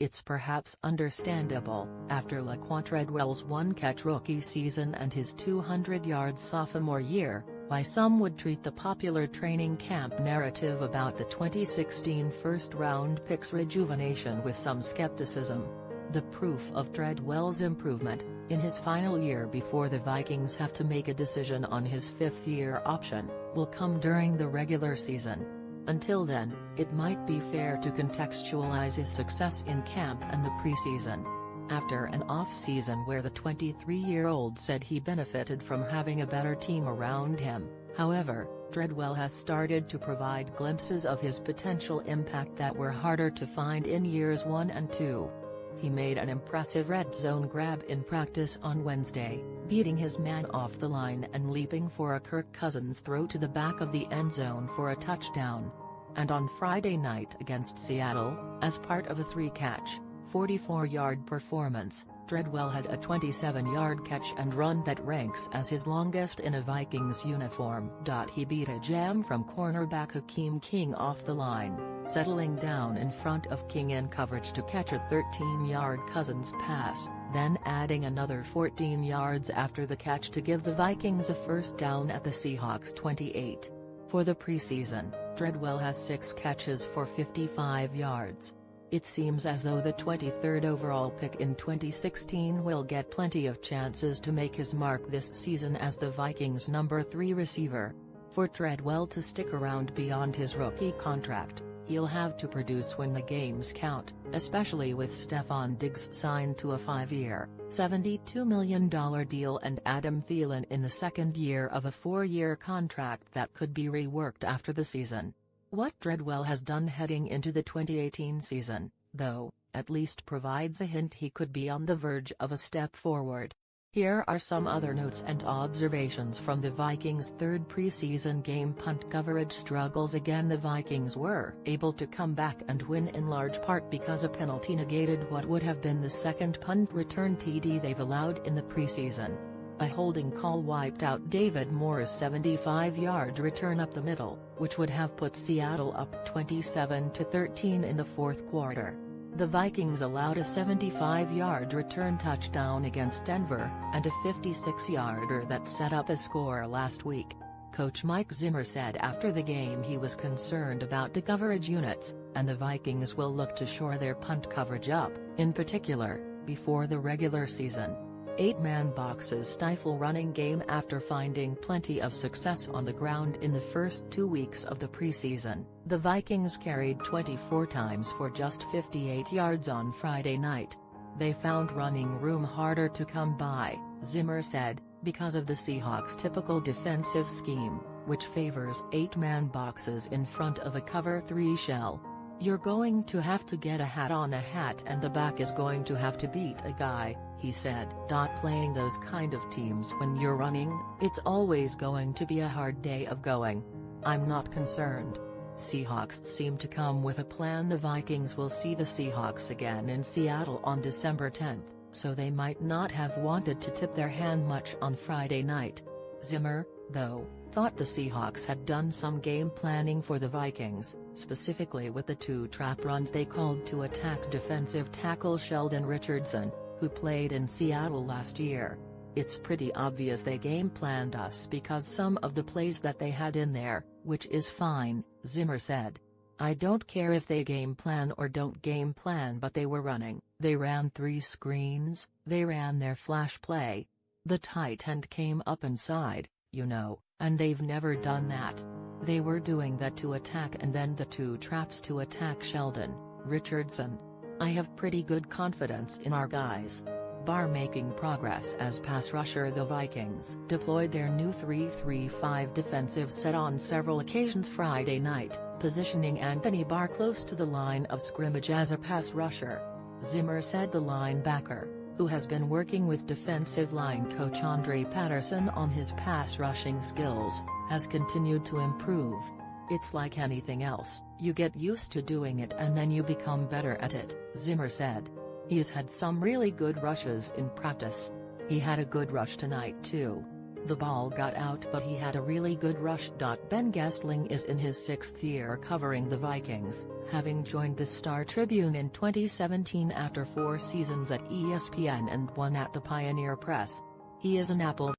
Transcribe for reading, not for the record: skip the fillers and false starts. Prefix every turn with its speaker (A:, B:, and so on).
A: It's perhaps understandable, after Laquon Treadwell's one-catch rookie season and his 200-yard sophomore year, why some would treat the popular training camp narrative about the 2016 first-round pick's rejuvenation with some skepticism. The proof of Treadwell's improvement, in his final year before the Vikings have to make a decision on his fifth-year option, will come during the regular season. Until then, it might be fair to contextualize his success in camp and the preseason. After an off-season where the 23-year-old said he benefited from having a better team around him, however, Treadwell has started to provide glimpses of his potential impact that were harder to find in years 1 and 2. He made an impressive red zone grab in practice on Wednesday, beating his man off the line and leaping for a Kirk Cousins throw to the back of the end zone for a touchdown. And on Friday night against Seattle, as part of a 3-catch, 44-yard performance, Treadwell had a 27-yard catch and run that ranks as his longest in a Vikings uniform. He beat a jam from cornerback Hakeem King off the line, settling down in front of King in coverage to catch a 13-yard Cousins pass, then adding another 14 yards after the catch to give the Vikings a first down at the Seahawks' 28. For the preseason, Treadwell has 6 catches for 55 yards. It seems as though the 23rd overall pick in 2016 will get plenty of chances to make his mark this season as the Vikings' number 3 receiver. For Treadwell to stick around beyond his rookie contract, he'll have to produce when the games count, especially with Stefon Diggs signed to a 5-year, $72 million deal and Adam Thielen in the second year of a 4-year contract that could be reworked after the season. What Treadwell has done heading into the 2018 season, though, at least provides a hint he could be on the verge of a step forward. Here are some other notes and observations from the Vikings' third preseason game. Punt coverage struggles again. The Vikings were able to come back and win in large part because a penalty negated what would have been the second punt return TD they've allowed in the preseason. A holding call wiped out David Moore's 75-yard return up the middle, which would have put Seattle up 27-13 in the fourth quarter. The Vikings allowed a 75-yard return touchdown against Denver, and a 56-yarder that set up a score last week. Coach Mike Zimmer said after the game he was concerned about the coverage units, and the Vikings will look to shore their punt coverage up, in particular, before the regular season. 8-man boxes stifle running game. After finding plenty of success on the ground in the first 2 weeks of the preseason, the Vikings carried 24 times for just 58 yards on Friday night. They found running room harder to come by, Zimmer said, because of the Seahawks' typical defensive scheme, which favors 8-man boxes in front of a cover 3 shell. You're going to have to get a hat on a hat and the back is going to have to beat a guy, he said. Playing those kind of teams when you're running, it's always going to be a hard day of going. I'm not concerned. Seahawks seem to come with a plan. The Vikings will see the Seahawks again in Seattle on December 10, so they might not have wanted to tip their hand much on Friday night. Zimmer, though, thought the Seahawks had done some game planning for the Vikings, specifically with the 2 trap runs they called to attack defensive tackle Sheldon Richardson, who played in Seattle last year. It's pretty obvious they game planned us because some of the plays that they had in there, which is fine, Zimmer said. I don't care if they game plan or don't game plan, but they were running. They ran 3 screens, they ran their flash play. The tight end came up inside, you know, and they've never done that. They were doing that to attack and then the 2 traps to attack Sheldon, Richardson. I have pretty good confidence in our guys. Making progress as pass rusher. The Vikings deployed their new 3-3-5 defensive set on several occasions Friday night, positioning Anthony Barr close to the line of scrimmage as a pass rusher. Zimmer said the linebacker, who has been working with defensive line coach Andre Patterson on his pass rushing skills, has continued to improve. It's like anything else, you get used to doing it and then you become better at it, Zimmer said. He's had some really good rushes in practice. He had a good rush tonight too. The ball got out but he had a really good rush. Ben Gessling is in his 6th year covering the Vikings, having joined the Star Tribune in 2017 after 4 seasons at ESPN and 1 at the Pioneer Press. He is an Apple